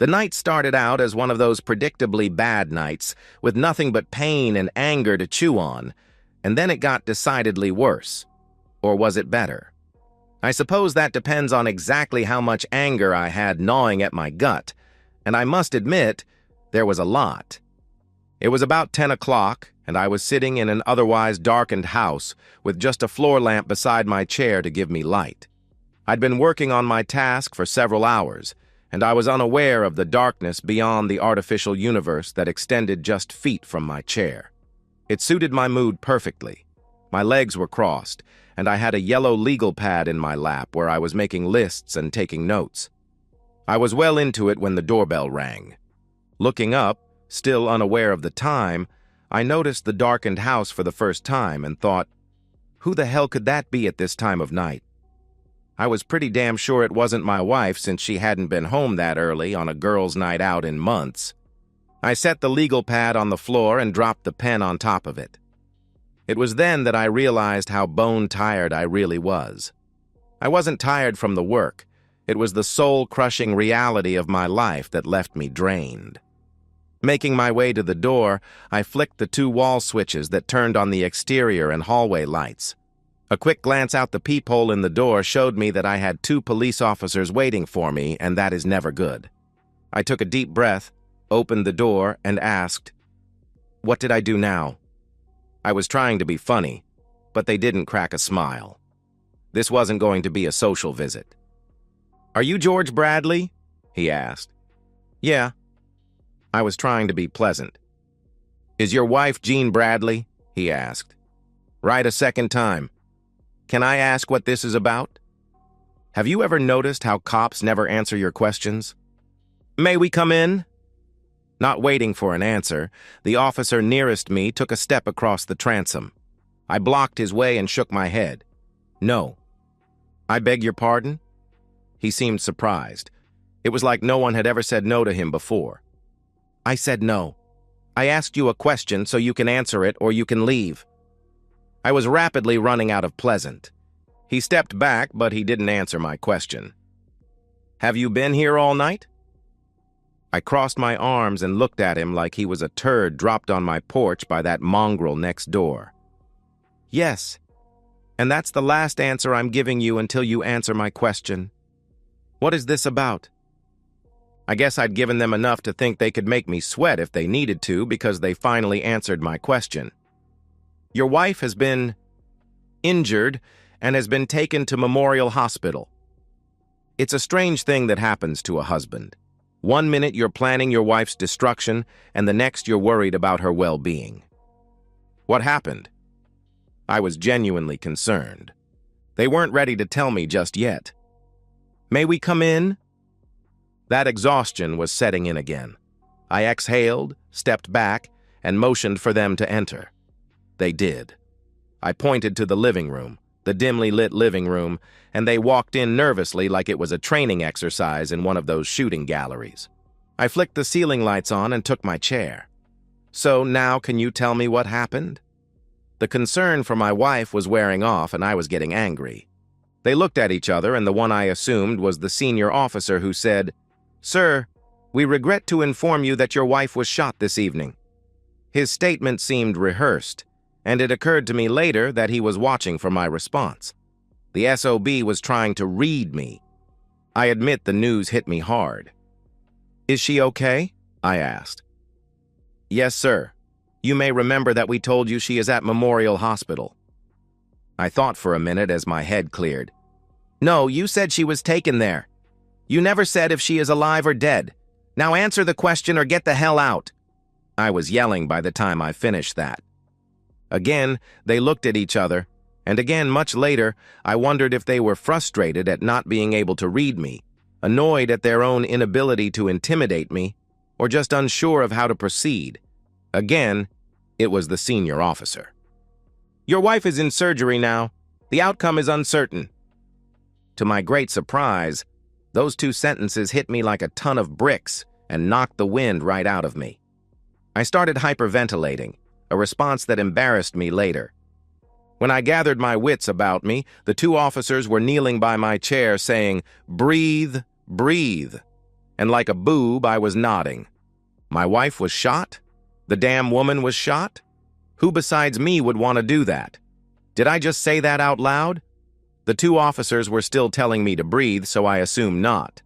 The night started out as one of those predictably bad nights, with nothing but pain and anger to chew on, and then it got decidedly worse. Or was it better? I suppose that depends on exactly how much anger I had gnawing at my gut, and I must admit, there was a lot. It was about 10 o'clock, and I was sitting in an otherwise darkened house with just a floor lamp beside my chair to give me light. I'd been working on my task for several hours, and I was unaware of the darkness beyond the artificial universe that extended just feet from my chair. It suited my mood perfectly. My legs were crossed, and I had a yellow legal pad in my lap where I was making lists and taking notes. I was well into it when the doorbell rang. Looking up, still unaware of the time, I noticed the darkened house for the first time and thought, who the hell could that be at this time of night? I was pretty damn sure it wasn't my wife since she hadn't been home that early on a girls' night out in months. I set the legal pad on the floor and dropped the pen on top of it. It was then that I realized how bone-tired I really was. I wasn't tired from the work. It was the soul-crushing reality of my life that left me drained. Making my way to the door, I flicked the 2 wall switches that turned on the exterior and hallway lights. A quick glance out the peephole in the door showed me that I had 2 police officers waiting for me, and that is never good. I took a deep breath, opened the door, and asked, "What did I do now?" I was trying to be funny, but they didn't crack a smile. This wasn't going to be a social visit. "Are you George Bradley?" he asked. "Yeah." I was trying to be pleasant. "Is your wife Jean Bradley?" he asked. "Right a second time. Can I ask what this is about? Have you ever noticed how cops never answer your questions? May we come in?" Not waiting for an answer, the officer nearest me took a step across the transom. I blocked his way and shook my head. "No." "I beg your pardon?" He seemed surprised. It was like no one had ever said no to him before. "I said no. I asked you a question so you can answer it or you can leave." I was rapidly running out of pleasant. He stepped back, but he didn't answer my question. "Have you been here all night?" I crossed my arms and looked at him like he was a turd dropped on my porch by that mongrel next door. "Yes, and that's the last answer I'm giving you until you answer my question. What is this about?" I guess I'd given them enough to think they could make me sweat if they needed to because they finally answered my question. "Your wife has been injured and has been taken to Memorial Hospital. It's a strange thing that happens to a husband. One minute you're planning your wife's destruction, and the next you're worried about her well-being." "What happened?" I was genuinely concerned. They weren't ready to tell me just yet. "May we come in?" That exhaustion was setting in again. I exhaled, stepped back, and motioned for them to enter. They did. I pointed to the living room, the dimly lit living room, and they walked in nervously like it was a training exercise in one of those shooting galleries. I flicked the ceiling lights on and took my chair. "So now can you tell me what happened?" The concern for my wife was wearing off and I was getting angry. They looked at each other and the one I assumed was the senior officer who said, "Sir, we regret to inform you that your wife was shot this evening." His statement seemed rehearsed, and it occurred to me later that he was watching for my response. The SOB was trying to read me. I admit the news hit me hard. "Is she okay?" I asked. "Yes, sir. You may remember that we told you she is at Memorial Hospital." I thought for a minute as my head cleared. "No, you said she was taken there. You never said if she is alive or dead. Now answer the question or get the hell out." I was yelling by the time I finished that. Again, they looked at each other, and again, much later, I wondered if they were frustrated at not being able to read me, annoyed at their own inability to intimidate me, or just unsure of how to proceed. Again, it was the senior officer. "Your wife is in surgery now. The outcome is uncertain." To my great surprise, those 2 sentences hit me like a ton of bricks and knocked the wind right out of me. I started hyperventilating, a response that embarrassed me later. When I gathered my wits about me, the 2 officers were kneeling by my chair saying, "Breathe, breathe," and like a boob, I was nodding. My wife was shot? The damn woman was shot? Who besides me would want to do that? Did I just say that out loud? The two officers were still telling me to breathe, so I assumed not.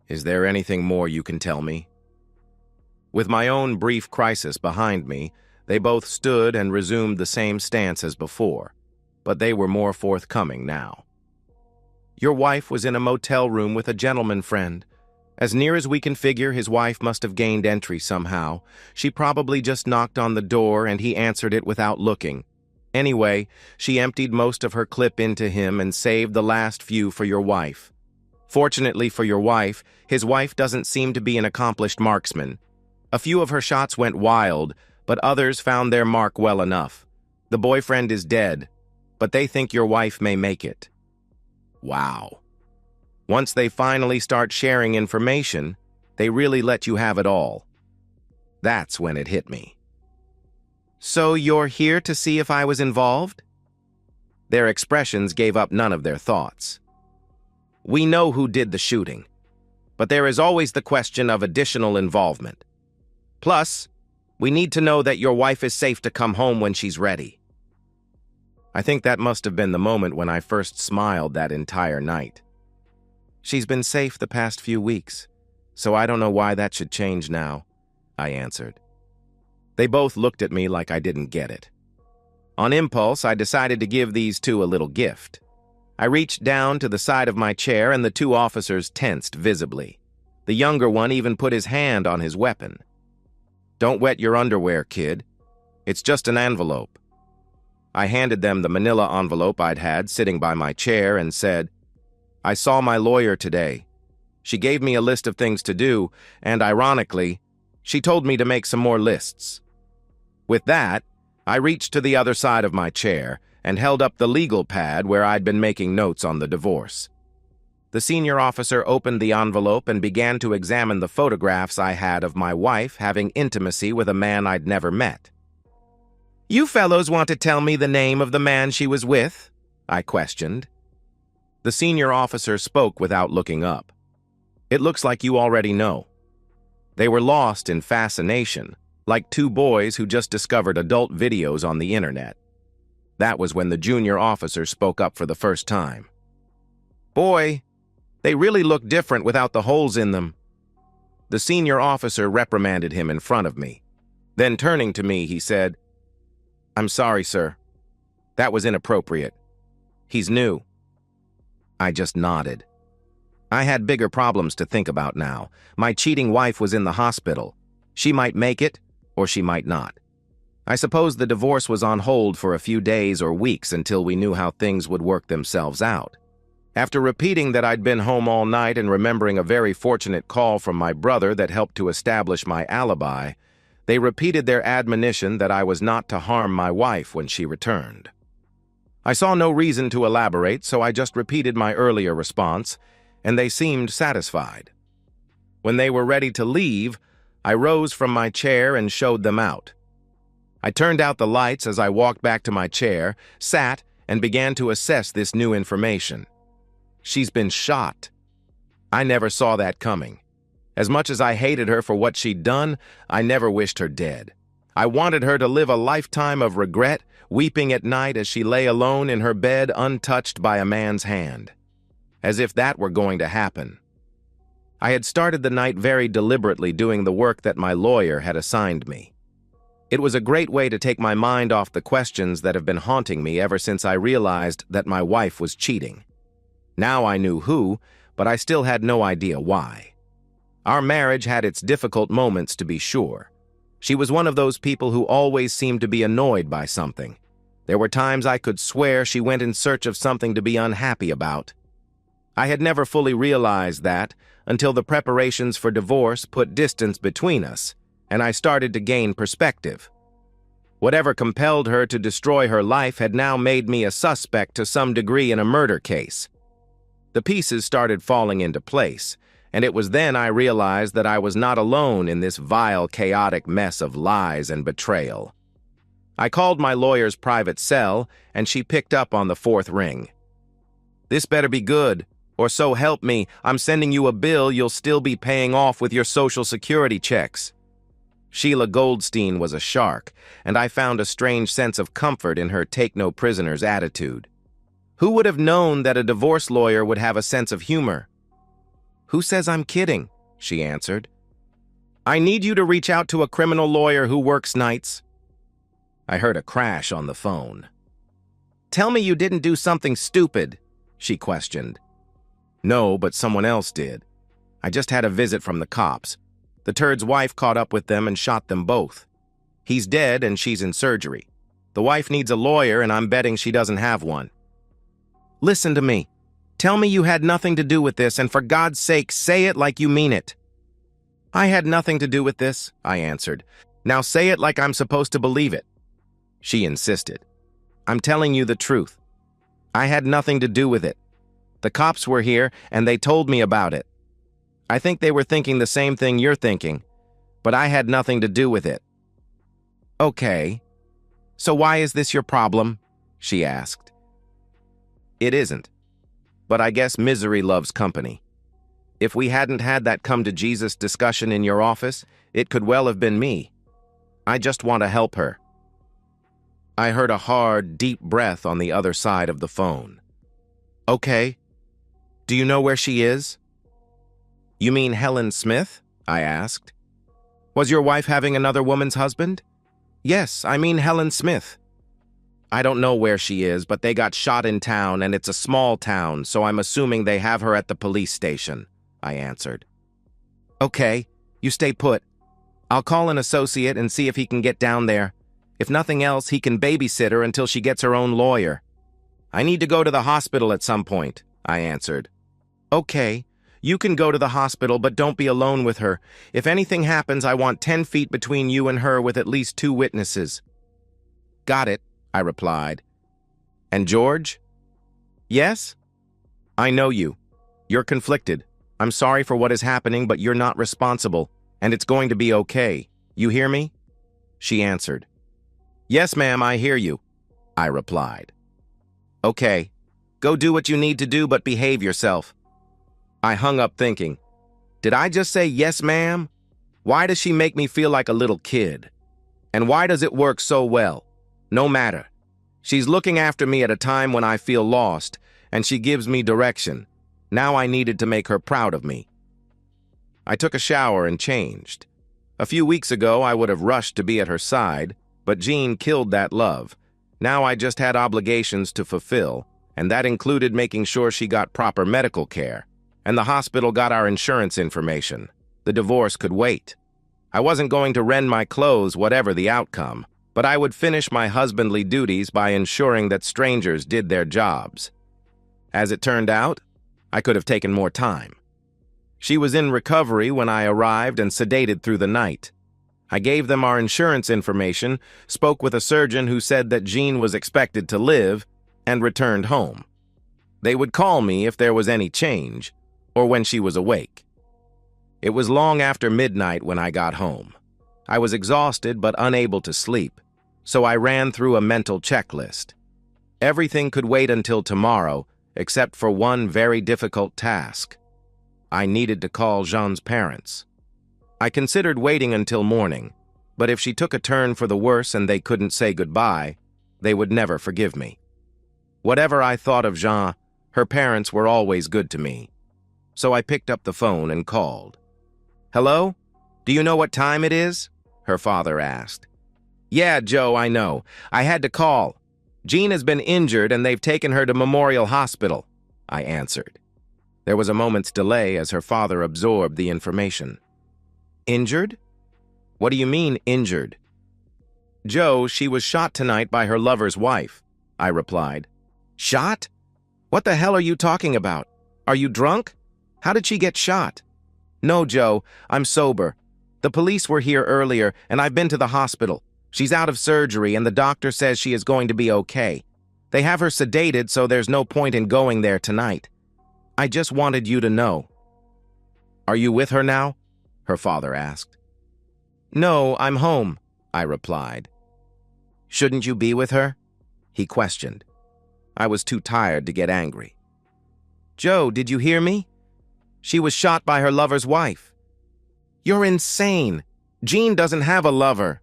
Is there anything more you can tell me? With my own brief crisis behind me, they both stood and resumed the same stance as before, but they were more forthcoming now. Your wife was in a motel room with a gentleman friend. As near as we can figure, his wife must have gained entry somehow. She probably just knocked on the door and he answered it without looking. Anyway, she emptied most of her clip into him and saved the last few for your wife. Fortunately for your wife, his wife doesn't seem to be an accomplished marksman. A few of her shots went wild, but others found their mark well enough. The boyfriend is dead, but they think your wife may make it. Wow. Once they finally start sharing information, they really let you have it all. That's when it hit me. So you're here to see if I was involved? Their expressions gave up none of their thoughts. We know who did the shooting, but there is always the question of additional involvement. Plus, we need to know that your wife is safe to come home when she's ready. I think that must have been the moment when I first smiled that entire night. She's been safe the past few weeks, so I don't know why that should change now, I answered. They both looked at me like I didn't get it. On impulse, I decided to give these two a little gift. I reached down to the side of my chair and the two officers tensed visibly. The younger one even put his hand on his weapon. Don't wet your underwear, kid. It's just an envelope. I handed them the manila envelope I'd had sitting by my chair and said, I saw my lawyer today. She gave me a list of things to do, and ironically, she told me to make some more lists. With that, I reached to the other side of my chair and held up the legal pad where I'd been making notes on the divorce. The senior officer opened the envelope and began to examine the photographs I had of my wife having intimacy with a man I'd never met. You fellows want to tell me the name of the man she was with? I questioned. The senior officer spoke without looking up. It looks like you already know. They were lost in fascination, like two boys who just discovered adult videos on the internet. That was when the junior officer spoke up for the first time. Boy, they really look different without the holes in them. The senior officer reprimanded him in front of me. Then turning to me, he said, I'm sorry, sir. That was inappropriate. He's new. I just nodded. I had bigger problems to think about now. My cheating wife was in the hospital. She might make it, or she might not. I suppose the divorce was on hold for a few days or weeks until we knew how things would work themselves out. After repeating that I'd been home all night and remembering a very fortunate call from my brother that helped to establish my alibi, they repeated their admonition that I was not to harm my wife when she returned. I saw no reason to elaborate, so I just repeated my earlier response, and they seemed satisfied. When they were ready to leave, I rose from my chair and showed them out. I turned out the lights as I walked back to my chair, sat, and began to assess this new information. She's been shot. I never saw that coming. As much as I hated her for what she'd done, I never wished her dead. I wanted her to live a lifetime of regret, weeping at night as she lay alone in her bed untouched by a man's hand. As if that were going to happen. I had started the night very deliberately doing the work that my lawyer had assigned me. It was a great way to take my mind off the questions that have been haunting me ever since I realized that my wife was cheating. Now I knew who, but I still had no idea why. Our marriage had its difficult moments, to be sure. She was one of those people who always seemed to be annoyed by something. There were times I could swear she went in search of something to be unhappy about. I had never fully realized that until the preparations for divorce put distance between us, and I started to gain perspective. Whatever compelled her to destroy her life had now made me a suspect to some degree in a murder case. The pieces started falling into place, and it was then I realized that I was not alone in this vile, chaotic mess of lies and betrayal. I called my lawyer's private cell, and she picked up on the fourth ring. This better be good, Or so help me, I'm sending you a bill you'll still be paying off with your Social Security checks." Sheila Goldstein was a shark, and I found a strange sense of comfort in her take-no-prisoners attitude. Who would have known that a divorce lawyer would have a sense of humor? "Who says I'm kidding?" she answered. "I need you to reach out to a criminal lawyer who works nights." I heard a crash on the phone. "Tell me you didn't do something stupid," she questioned. "No, but someone else did. I just had a visit from the cops. The turd's wife caught up with them and shot them both. He's dead and she's in surgery. The wife needs a lawyer and I'm betting she doesn't have one." "Listen to me. Tell me you had nothing to do with this, and for God's sake, say it like you mean it." "I had nothing to do with this," I answered. "Now say it like I'm supposed to believe it." She insisted. "I'm telling you the truth. I had nothing to do with it. The cops were here and they told me about it. I think they were thinking the same thing you're thinking, but I had nothing to do with it." "Okay. So why is this your problem?" she asked. "It isn't. But I guess misery loves company. If we hadn't had that come-to-Jesus discussion in your office, it could well have been me. I just want to help her." I heard a hard, deep breath on the other side of the phone. "Okay. Do you know where she is?" "You mean Helen Smith?" I asked. "Was your wife having another woman's husband?" "Yes, I mean Helen Smith." "I don't know where she is, but they got shot in town, and it's a small town, so I'm assuming they have her at the police station," I answered. "Okay, you stay put. I'll call an associate and see if he can get down there. If nothing else, he can babysit her until she gets her own lawyer." "I need to go to the hospital at some point," I answered. "Okay, you can go to the hospital, but don't be alone with her. If anything happens, I want 10 feet between you and her with at least 2 witnesses." "Got it," I replied. "And George?" "Yes?" "I know you. You're conflicted. I'm sorry for what is happening, but you're not responsible, and it's going to be okay. You hear me?" She answered. "Yes, ma'am, I hear you," I replied. "Okay, go do what you need to do, but behave yourself." I hung up thinking, did I just say yes, ma'am? Why does she make me feel like a little kid? And why does it work so well? No matter. She's looking after me at a time when I feel lost, and she gives me direction. Now I needed to make her proud of me. I took a shower and changed. A few weeks ago, I would have rushed to be at her side, but Jean killed that love. Now I just had obligations to fulfill, and that included making sure she got proper medical care. And the hospital got our insurance information. The divorce could wait. I wasn't going to rend my clothes whatever the outcome, but I would finish my husbandly duties by ensuring that strangers did their jobs. As it turned out, I could have taken more time. She was in recovery when I arrived and sedated through the night. I gave them our insurance information, spoke with a surgeon who said that Jean was expected to live, and returned home. They would call me if there was any change, or when she was awake. It was long after midnight when I got home. I was exhausted but unable to sleep, so I ran through a mental checklist. Everything could wait until tomorrow, except for one very difficult task. I needed to call Jean's parents. I considered waiting until morning, but if she took a turn for the worse and they couldn't say goodbye, they would never forgive me. Whatever I thought of Jean, her parents were always good to me. So I picked up the phone and called. "Hello? Do you know what time it is?" her father asked. "Yeah, Joe, I know. I had to call. Jean has been injured and they've taken her to Memorial Hospital," I answered. There was a moment's delay as her father absorbed the information. "Injured? What do you mean, injured?" "Joe, she was shot tonight by her lover's wife," I replied. "Shot? What the hell are you talking about? Are you drunk? How did she get shot?" "No, Joe, I'm sober. The police were here earlier, and I've been to the hospital. She's out of surgery, and the doctor says she is going to be okay. They have her sedated, so there's no point in going there tonight. I just wanted you to know." "Are you with her now?" her father asked. "No, I'm home," I replied. "Shouldn't you be with her?" he questioned. I was too tired to get angry. Joe, did you hear me? She was shot by her lover's wife. You're insane. Jean doesn't have a lover.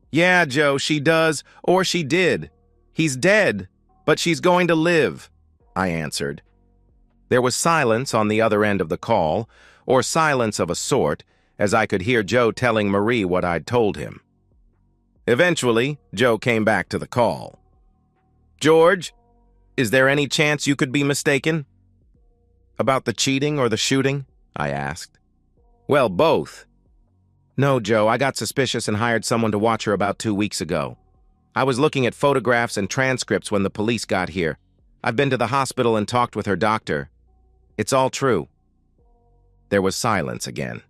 Yeah, Joe, she does, or she did. He's dead, but she's going to live, I answered. There was silence on the other end of the call, or silence of a sort, as I could hear Joe telling Marie what I'd told him. Eventually, Joe came back to the call. George, is there any chance you could be mistaken? About the cheating or the shooting? I asked. Well, both. No, Joe, I got suspicious and hired someone to watch her about 2 weeks ago. I was looking at photographs and transcripts when the police got here. I've been to the hospital and talked with her doctor. It's all true. There was silence again.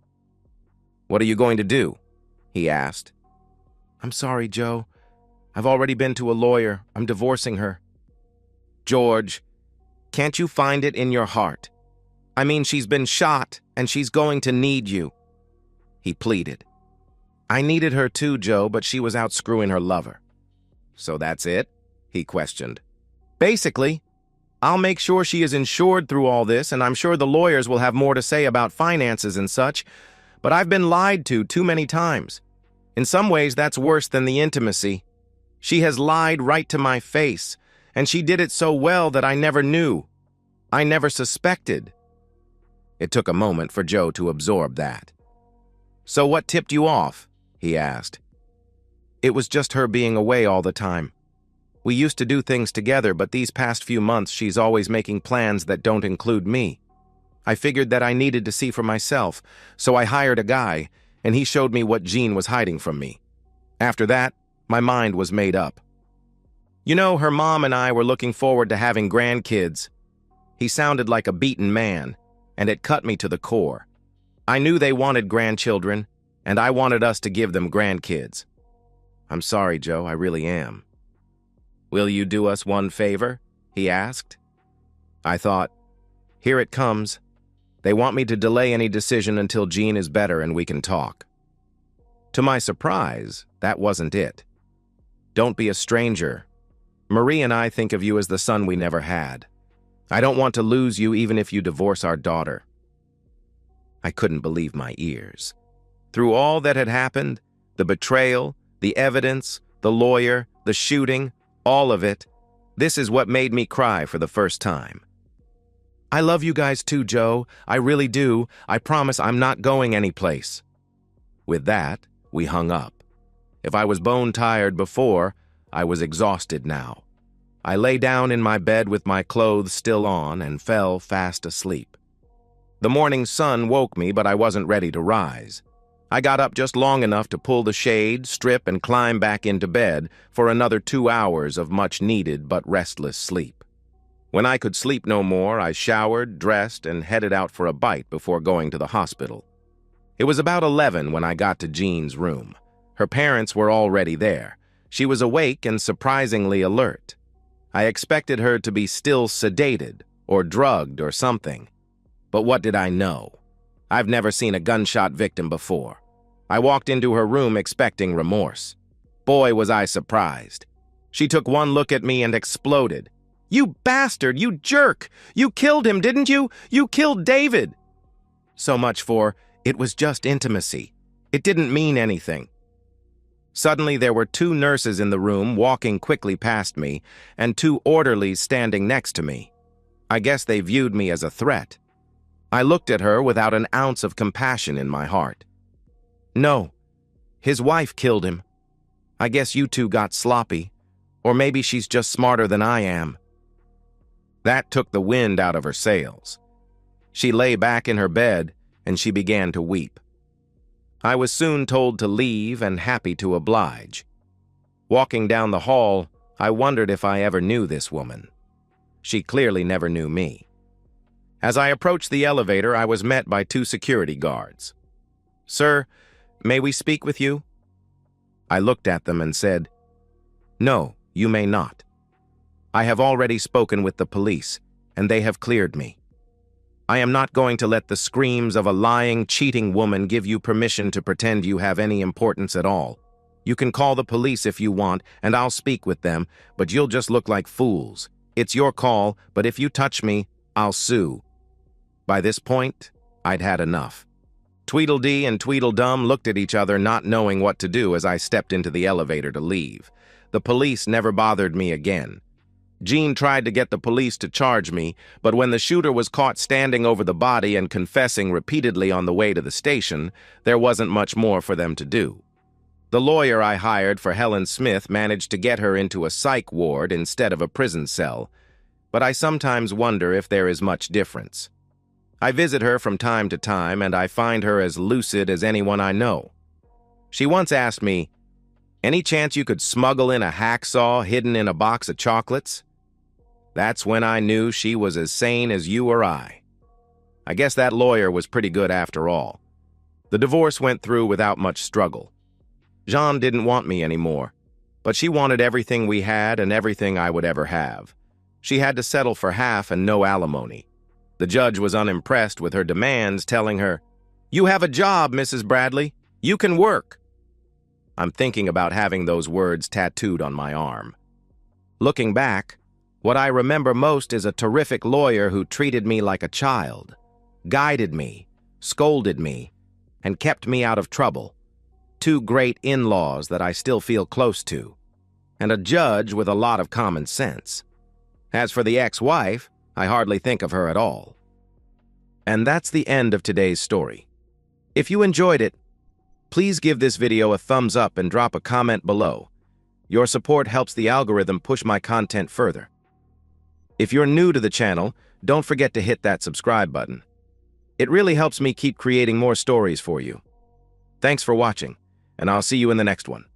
What are you going to do? He asked. I'm sorry, Joe. I've already been to a lawyer. I'm divorcing her. George, can't you find it in your heart? I mean, she's been shot, and she's going to need you. He pleaded. I needed her too, Joe, but she was out screwing her lover. So that's it? He questioned. Basically, I'll make sure she is insured through all this, and I'm sure the lawyers will have more to say about finances and such, but I've been lied to too many times. In some ways, that's worse than the intimacy. She has lied right to my face, and she did it so well that I never knew. I never suspected. It took a moment for Joe to absorb that. So what tipped you off? He asked. It was just her being away all the time. We used to do things together, but these past few months she's always making plans that don't include me. I figured that I needed to see for myself, so I hired a guy, and he showed me what Jean was hiding from me. After that, my mind was made up. You know, her mom and I were looking forward to having grandkids. He sounded like a beaten man, and it cut me to the core. I knew they wanted grandchildren, and I wanted us to give them grandkids. I'm sorry, Joe, I really am. Will you do us one favor? He asked. I thought, here it comes. They want me to delay any decision until Jean is better and we can talk. To my surprise, that wasn't it. Don't be a stranger. Marie and I think of you as the son we never had. I don't want to lose you even if you divorce our daughter. I couldn't believe my ears. Through all that had happened, the betrayal, the evidence, the lawyer, the shooting, all of it, this is what made me cry for the first time. I love you guys too, Joe. I really do. I promise I'm not going anyplace. With that, we hung up. If I was bone-tired before, I was exhausted now. I lay down in my bed with my clothes still on and fell fast asleep. The morning sun woke me, but I wasn't ready to rise. I got up just long enough to pull the shade, strip, and climb back into bed for another 2 hours of much-needed but restless sleep. When I could sleep no more, I showered, dressed, and headed out for a bite before going to the hospital. It was about 11 when I got to Jean's room. Her parents were already there. She was awake and surprisingly alert. I expected her to be still sedated or drugged or something. But what did I know? I've never seen a gunshot victim before. I walked into her room expecting remorse. Boy, was I surprised. She took one look at me and exploded. You bastard, you jerk! You killed him, didn't you? You killed David! So much for, it was just intimacy. It didn't mean anything. Suddenly there were 2 nurses in the room walking quickly past me and 2 orderlies standing next to me. I guess they viewed me as a threat. I looked at her without an ounce of compassion in my heart. No, his wife killed him. I guess you 2 got sloppy, or maybe she's just smarter than I am. That took the wind out of her sails. She lay back in her bed, and she began to weep. I was soon told to leave and happy to oblige. Walking down the hall, I wondered if I ever knew this woman. She clearly never knew me. As I approached the elevator, I was met by 2 security guards. Sir, may we speak with you? I looked at them and said, No, you may not. I have already spoken with the police, and they have cleared me. I am not going to let the screams of a lying, cheating woman give you permission to pretend you have any importance at all. You can call the police if you want, and I'll speak with them, but you'll just look like fools. It's your call, but if you touch me, I'll sue. By this point, I'd had enough. Tweedledee and Tweedledum looked at each other, not knowing what to do as I stepped into the elevator to leave. The police never bothered me again. Jean tried to get the police to charge me, but when the shooter was caught standing over the body and confessing repeatedly on the way to the station, there wasn't much more for them to do. The lawyer I hired for Helen Smith managed to get her into a psych ward instead of a prison cell, but I sometimes wonder if there is much difference. I visit her from time to time, and I find her as lucid as anyone I know. She once asked me, "Any chance you could smuggle in a hacksaw hidden in a box of chocolates?" That's when I knew she was as sane as you or I. I guess that lawyer was pretty good after all. The divorce went through without much struggle. Jean didn't want me anymore, but she wanted everything we had and everything I would ever have. She had to settle for half and no alimony. The judge was unimpressed with her demands, telling her, "You have a job, Mrs. Bradley. You can work." I'm thinking about having those words tattooed on my arm. Looking back, what I remember most is a terrific lawyer who treated me like a child, guided me, scolded me, and kept me out of trouble. Two great in-laws that I still feel close to, and a judge with a lot of common sense. As for the ex-wife, I hardly think of her at all. And that's the end of today's story. If you enjoyed it, please give this video a thumbs up and drop a comment below. Your support helps the algorithm push my content further. If you're new to the channel, don't forget to hit that subscribe button. It really helps me keep creating more stories for you. Thanks for watching, and I'll see you in the next one.